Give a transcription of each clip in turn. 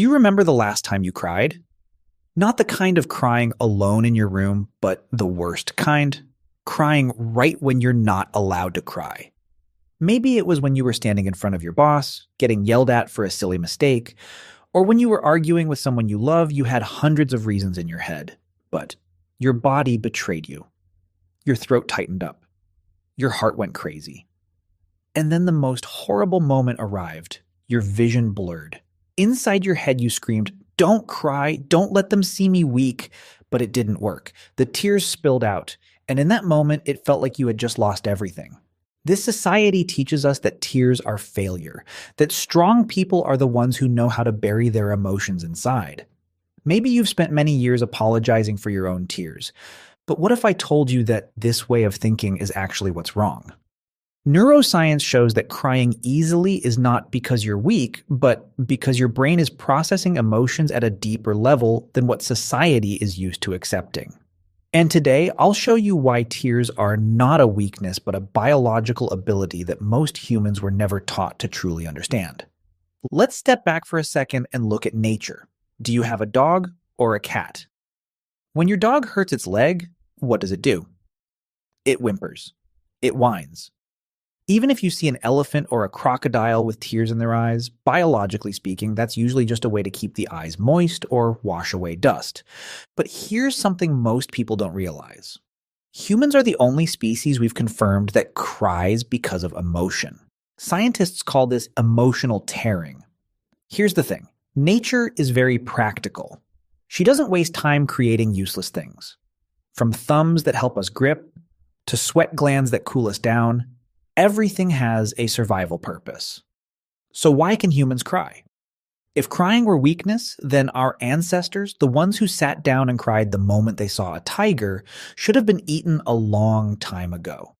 Do you remember the last time you cried? Not the kind of crying alone in your room, but the worst kind. Crying right when you're not allowed to cry. Maybe it was when you were standing in front of your boss, getting yelled at for a silly mistake, or when you were arguing with someone you love, you had hundreds of reasons in your head. But your body betrayed you. Your throat tightened up. Your heart went crazy. And then the most horrible moment arrived. Your vision blurred. Inside your head, you screamed, "Don't cry, don't let them see me weak." But it didn't work. The tears spilled out, and in that moment, it felt like you had just lost everything. This society teaches us that tears are failure, that strong people are the ones who know how to bury their emotions inside. Maybe you've spent many years apologizing for your own tears, but what if I told you that this way of thinking is actually what's wrong? Neuroscience shows that crying easily is not because you're weak, but because your brain is processing emotions at a deeper level than what society is used to accepting. And today, I'll show you why tears are not a weakness, but a biological ability that most humans were never taught to truly understand. Let's step back for a second and look at nature. Do you have a dog or a cat? When your dog hurts its leg, what does it do? It whimpers. It whines. Even if you see an elephant or a crocodile with tears in their eyes, biologically speaking, that's usually just a way to keep the eyes moist or wash away dust. But here's something most people don't realize. Humans are the only species we've confirmed that cries because of emotion. Scientists call this emotional tearing. Here's the thing. Nature is very practical. She doesn't waste time creating useless things. From thumbs that help us grip, to sweat glands that cool us down, everything has a survival purpose. So why can humans cry? If crying were weakness, then our ancestors, the ones who sat down and cried the moment they saw a tiger, should have been eaten a long time ago.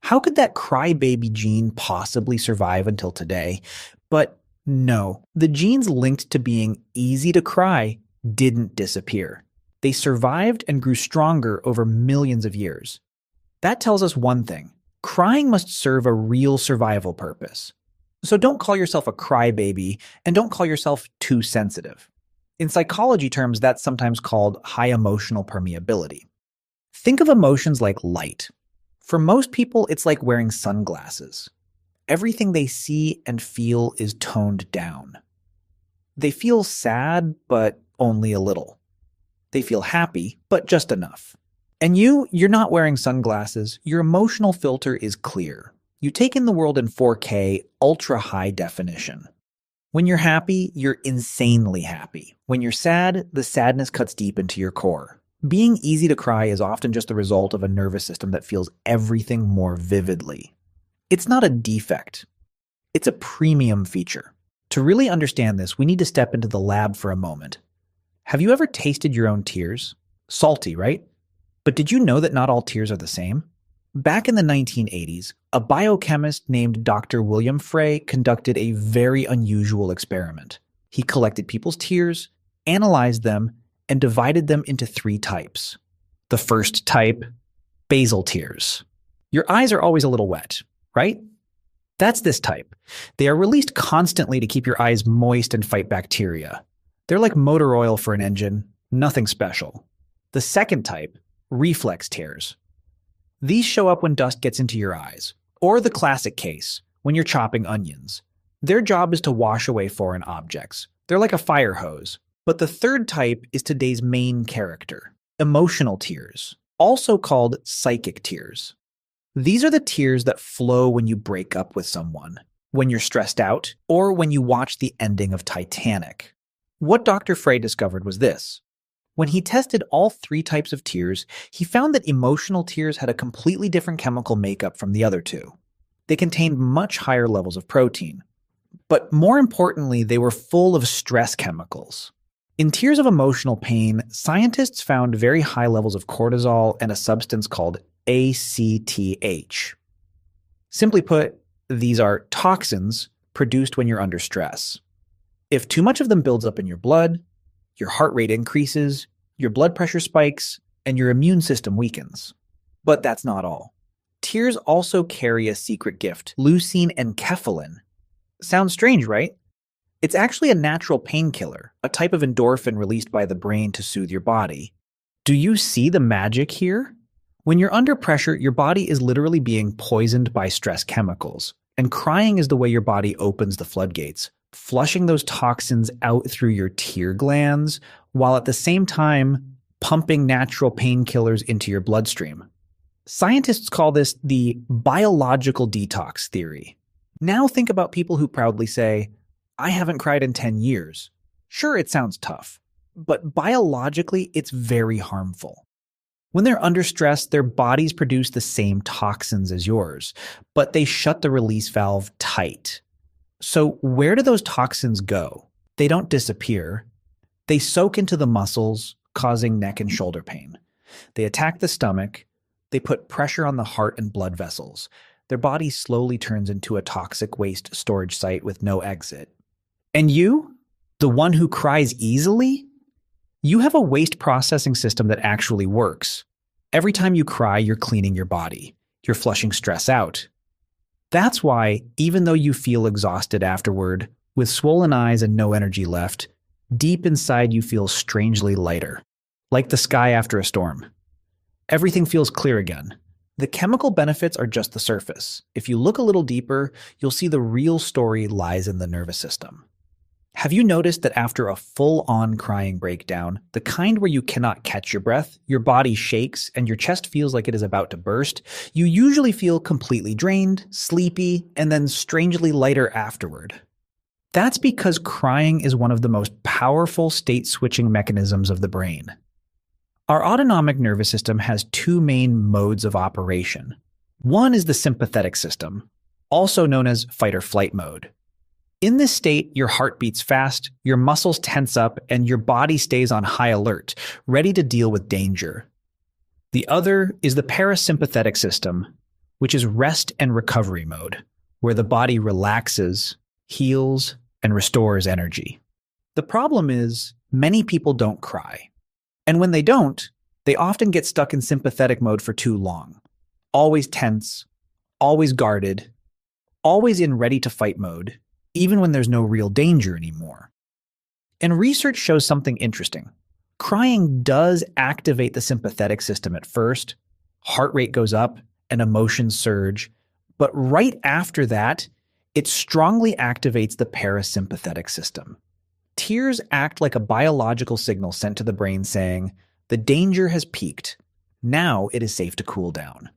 How could that crybaby gene possibly survive until today? But no, the genes linked to being easy to cry didn't disappear. They survived and grew stronger over millions of years. That tells us one thing. Crying must serve a real survival purpose. So don't call yourself a crybaby, and don't call yourself too sensitive. In psychology terms, that's sometimes called high emotional permeability. Think of emotions like light. For most people, it's like wearing sunglasses. Everything they see and feel is toned down. They feel sad, but only a little. They feel happy, but just enough. And you're not wearing sunglasses. Your emotional filter is clear. You take in the world in 4K, ultra high definition. When you're happy, you're insanely happy. When you're sad, the sadness cuts deep into your core. Being easy to cry is often just the result of a nervous system that feels everything more vividly. It's not a defect. It's a premium feature. To really understand this, we need to step into the lab for a moment. Have you ever tasted your own tears? Salty, right? But did you know that not all tears are the same? Back in the 1980s, a biochemist named Dr. William Frey conducted a very unusual experiment. He collected people's tears, analyzed them, and divided them into 3 types. The first type, basal tears. Your eyes are always a little wet, right? That's this type. They are released constantly to keep your eyes moist and fight bacteria. They're like motor oil for an engine, nothing special. The second type, reflex tears. These show up when dust gets into your eyes, or the classic case, when you're chopping onions. Their job is to wash away foreign objects. They're like a fire hose. But the third type is today's main character, emotional tears, also called psychic tears. These are the tears that flow when you break up with someone, when you're stressed out, or when you watch the ending of Titanic. What Dr. Frey discovered was this. When he tested all 3 types of tears, he found that emotional tears had a completely different chemical makeup from the other 2. They contained much higher levels of protein. But more importantly, they were full of stress chemicals. In tears of emotional pain, scientists found very high levels of cortisol and a substance called ACTH. Simply put, these are toxins produced when you're under stress. If too much of them builds up in your blood, your heart rate increases, your blood pressure spikes, and your immune system weakens. But that's not all. Tears also carry a secret gift, leucine and kephalin. Sounds strange, right? It's actually a natural painkiller, a type of endorphin released by the brain to soothe your body. Do you see the magic here? When you're under pressure, your body is literally being poisoned by stress chemicals, and crying is the way your body opens the floodgates, flushing those toxins out through your tear glands, while at the same time pumping natural painkillers into your bloodstream. Scientists call this the biological detox theory. Now think about people who proudly say, I haven't cried in 10 years. Sure, it sounds tough, but biologically, it's very harmful. When they're under stress, their bodies produce the same toxins as yours, but they shut the release valve tight. So where do those toxins go? They don't disappear. They soak into the muscles, causing neck and shoulder pain. They attack the stomach. They put pressure on the heart and blood vessels. Their body slowly turns into a toxic waste storage site with no exit. And you, the one who cries easily? You have a waste processing system that actually works. Every time you cry, you're cleaning your body. You're flushing stress out. That's why, even though you feel exhausted afterward, with swollen eyes and no energy left, deep inside you feel strangely lighter, like the sky after a storm. Everything feels clear again. The chemical benefits are just the surface. If you look a little deeper, you'll see the real story lies in the nervous system. Have you noticed that after a full-on crying breakdown, the kind where you cannot catch your breath, your body shakes, and your chest feels like it is about to burst, you usually feel completely drained, sleepy, and then strangely lighter afterward? That's because crying is one of the most powerful state-switching mechanisms of the brain. Our autonomic nervous system has two main modes of operation. One is the sympathetic system, also known as fight or flight mode. In this state, your heart beats fast, your muscles tense up, and your body stays on high alert, ready to deal with danger. The other is the parasympathetic system, which is rest and recovery mode, where the body relaxes, heals, and restores energy. The problem is, many people don't cry. And when they don't, they often get stuck in sympathetic mode for too long. Always tense, always guarded, always in ready-to-fight mode, even when there's no real danger anymore. And research shows something interesting. Crying does activate the sympathetic system at first, heart rate goes up, and emotions surge, but right after that, it strongly activates the parasympathetic system. Tears act like a biological signal sent to the brain saying, the danger has peaked. Now it is safe to cool down.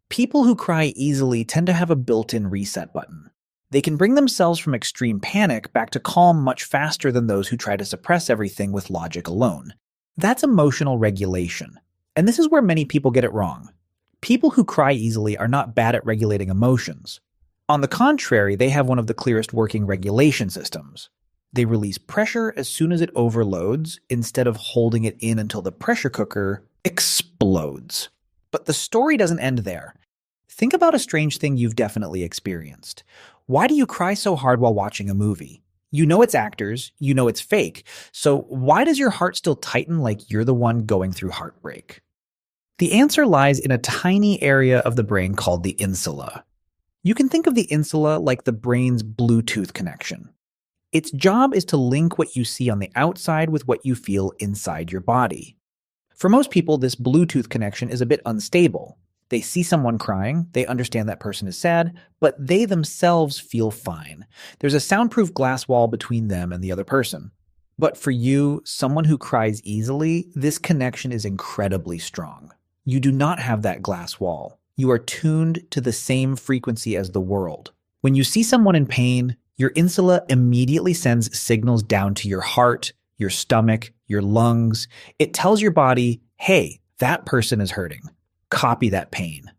People who cry easily tend to have a built-in reset button. They can bring themselves from extreme panic back to calm much faster than those who try to suppress everything with logic alone. That's emotional regulation. And this is where many people get it wrong. People who cry easily are not bad at regulating emotions. On the contrary, they have one of the clearest working regulation systems. They release pressure as soon as it overloads, instead of holding it in until the pressure cooker explodes. But the story doesn't end there. Think about a strange thing you've definitely experienced. Why do you cry so hard while watching a movie? You know it's actors, you know it's fake, so why does your heart still tighten like you're the one going through heartbreak? The answer lies in a tiny area of the brain called the insula. You can think of the insula like the brain's Bluetooth connection. Its job is to link what you see on the outside with what you feel inside your body. For most people, this Bluetooth connection is a bit unstable. They see someone crying, they understand that person is sad, but they themselves feel fine. There's a soundproof glass wall between them and the other person. But for you, someone who cries easily, this connection is incredibly strong. You do not have that glass wall. You are tuned to the same frequency as the world. When you see someone in pain, your insula immediately sends signals down to your heart, your stomach, your lungs. It tells your body, hey, that person is hurting. Copy that pain.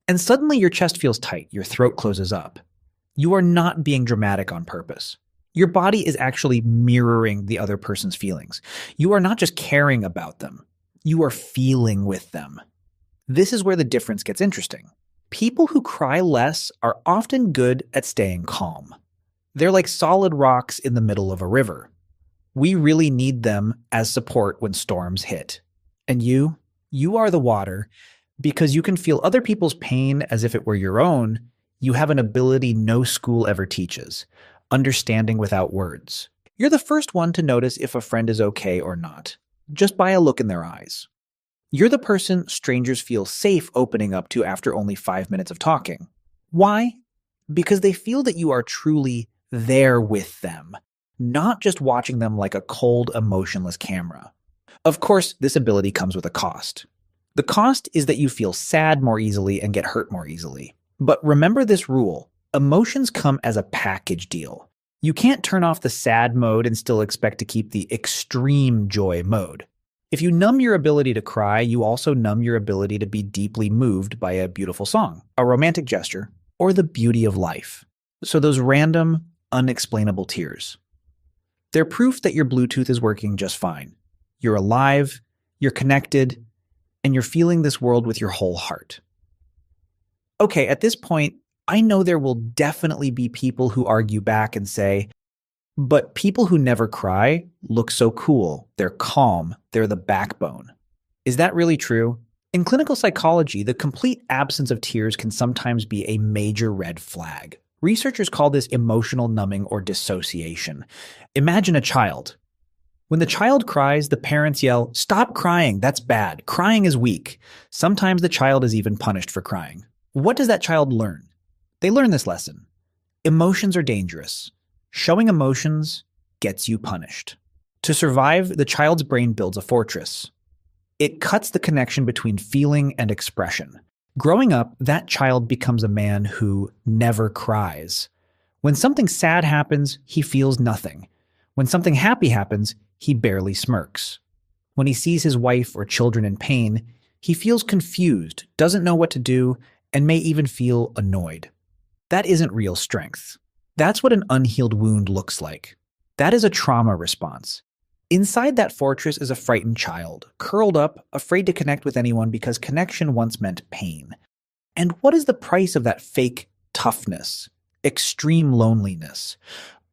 And suddenly your chest feels tight, your throat closes up. You are not being dramatic on purpose. Your body is actually mirroring the other person's feelings. You are not just caring about them. You are feeling with them. This is where the difference gets interesting. People who cry less are often good at staying calm. They're like solid rocks in the middle of a river. We really need them as support when storms hit. And you are the water. Because you can feel other people's pain as if it were your own, you have an ability no school ever teaches. understanding without words. You're the first one to notice if a friend is okay or not, just by a look in their eyes. You're the person strangers feel safe opening up to after only 5 minutes of talking. Why? Because they feel that you are truly there with them, not just watching them like a cold, emotionless camera. Of course, this ability comes with a cost. The cost is that you feel sad more easily and get hurt more easily. But remember this rule: emotions come as a package deal. You can't turn off the sad mode and still expect to keep the extreme joy mode. If you numb your ability to cry, you also numb your ability to be deeply moved by a beautiful song, a romantic gesture, or the beauty of life. So those random, unexplainable tears. They're proof that your Bluetooth is working just fine. You're alive, you're connected, and you're feeling this world with your whole heart. Okay, at this point, I know there will definitely be people who argue back and say, but people who never cry look so cool, they're calm, they're the backbone. Is that really true? In clinical psychology, the complete absence of tears can sometimes be a major red flag. Researchers call this emotional numbing or dissociation. Imagine a child. When the child cries, the parents yell, "Stop crying, that's bad. Crying is weak." Sometimes the child is even punished for crying. What does that child learn? They learn this lesson. Emotions are dangerous. Showing emotions gets you punished. To survive, the child's brain builds a fortress. It cuts the connection between feeling and expression. Growing up, that child becomes a man who never cries. When something sad happens, he feels nothing. When something happy happens, he barely smirks. When he sees his wife or children in pain, he feels confused, doesn't know what to do, and may even feel annoyed. That isn't real strength. That's what an unhealed wound looks like. That is a trauma response. Inside that fortress is a frightened child, curled up, afraid to connect with anyone because connection once meant pain. And what is the price of that fake toughness? Extreme loneliness.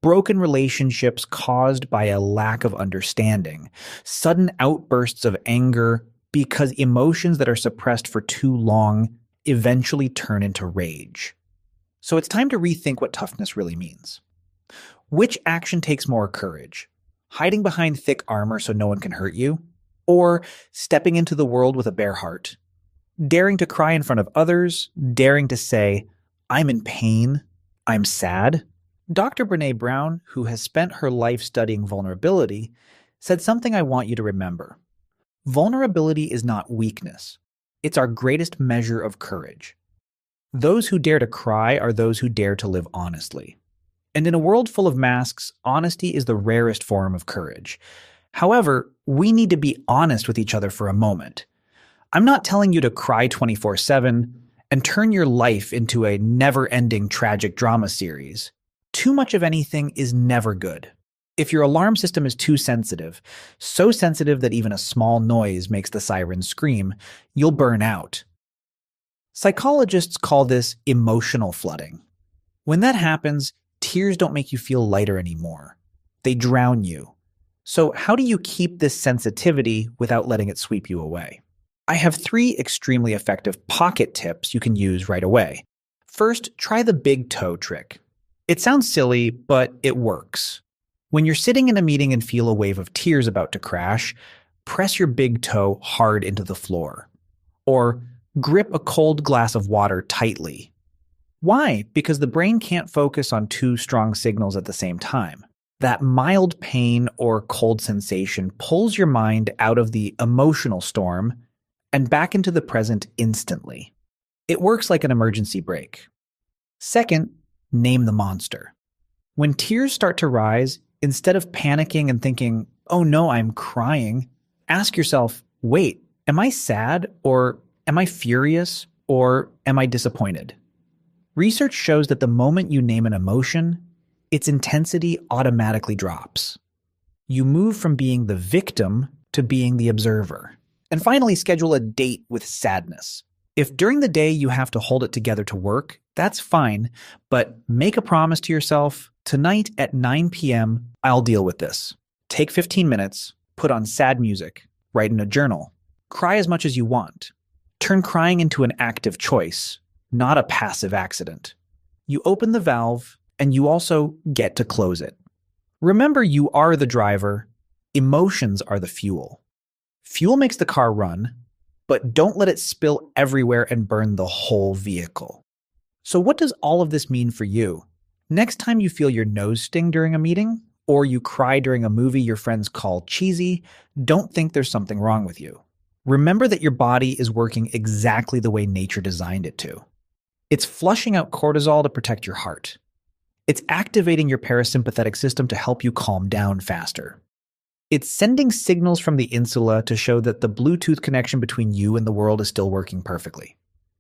Broken relationships caused by a lack of understanding. Sudden outbursts of anger because emotions that are suppressed for too long eventually turn into rage. So it's time to rethink what toughness really means. Which action takes more courage? Hiding behind thick armor so no one can hurt you? Or stepping into the world with a bare heart? Daring to cry in front of others? Daring to say, "I'm in pain, I'm sad"? Dr. Brené Brown, who has spent her life studying vulnerability, said something I want you to remember. Vulnerability is not weakness. It's our greatest measure of courage. Those who dare to cry are those who dare to live honestly. And in a world full of masks, honesty is the rarest form of courage. However, we need to be honest with each other for a moment. I'm not telling you to cry 24/7 and turn your life into a never-ending tragic drama series. Too much of anything is never good. If your alarm system is too sensitive, so sensitive that even a small noise makes the siren scream, you'll burn out. Psychologists call this emotional flooding. When that happens, tears don't make you feel lighter anymore. They drown you. So how do you keep this sensitivity without letting it sweep you away? I have 3 extremely effective pocket tips you can use right away. First, try the big toe trick. It sounds silly, but it works. When you're sitting in a meeting and feel a wave of tears about to crash, press your big toe hard into the floor. Or grip a cold glass of water tightly. Why? Because the brain can't focus on 2 strong signals at the same time. That mild pain or cold sensation pulls your mind out of the emotional storm and back into the present instantly. It works like an emergency brake. Second, name the monster. When tears start to rise, instead of panicking and thinking, "Oh no, I'm crying," ask yourself, wait, am I sad, or am I furious, or am I disappointed? Research shows that the moment you name an emotion, its intensity automatically drops. You move from being the victim to being the observer. And finally, schedule a date with sadness. If during the day you have to hold it together to work, that's fine, but make a promise to yourself, tonight at 9 p.m., I'll deal with this. Take 15 minutes, put on sad music, write in a journal, cry as much as you want. Turn crying into an active choice, not a passive accident. You open the valve and you also get to close it. Remember, you are the driver, emotions are the fuel. Fuel makes the car run, but don't let it spill everywhere and burn the whole vehicle. So what does all of this mean for you? Next time you feel your nose sting during a meeting, or you cry during a movie your friends call cheesy, don't think there's something wrong with you. Remember that your body is working exactly the way nature designed it to. It's flushing out cortisol to protect your heart. It's activating your parasympathetic system to help you calm down faster. It's sending signals from the insula to show that the Bluetooth connection between you and the world is still working perfectly.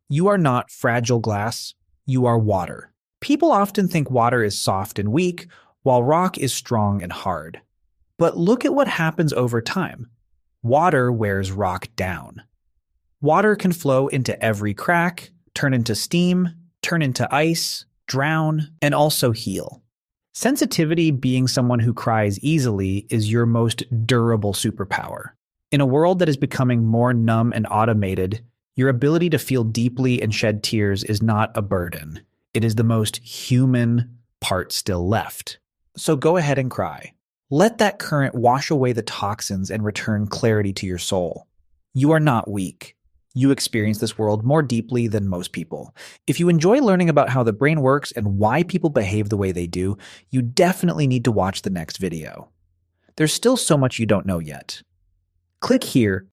You are not fragile glass, you are water. People often think water is soft and weak, while rock is strong and hard. But look at what happens over time. Water wears rock down. Water can flow into every crack, turn into steam, turn into ice, drown, and also heal. Sensitivity, being someone who cries easily, is your most durable superpower. In a world that is becoming more numb and automated, your ability to feel deeply and shed tears is not a burden. It is the most human part still left. So go ahead and cry. Let that current wash away the toxins and return clarity to your soul. You are not weak. You experience this world more deeply than most people. If you enjoy learning about how the brain works and why people behave the way they do, you definitely need to watch the next video. There's still so much you don't know yet. Click here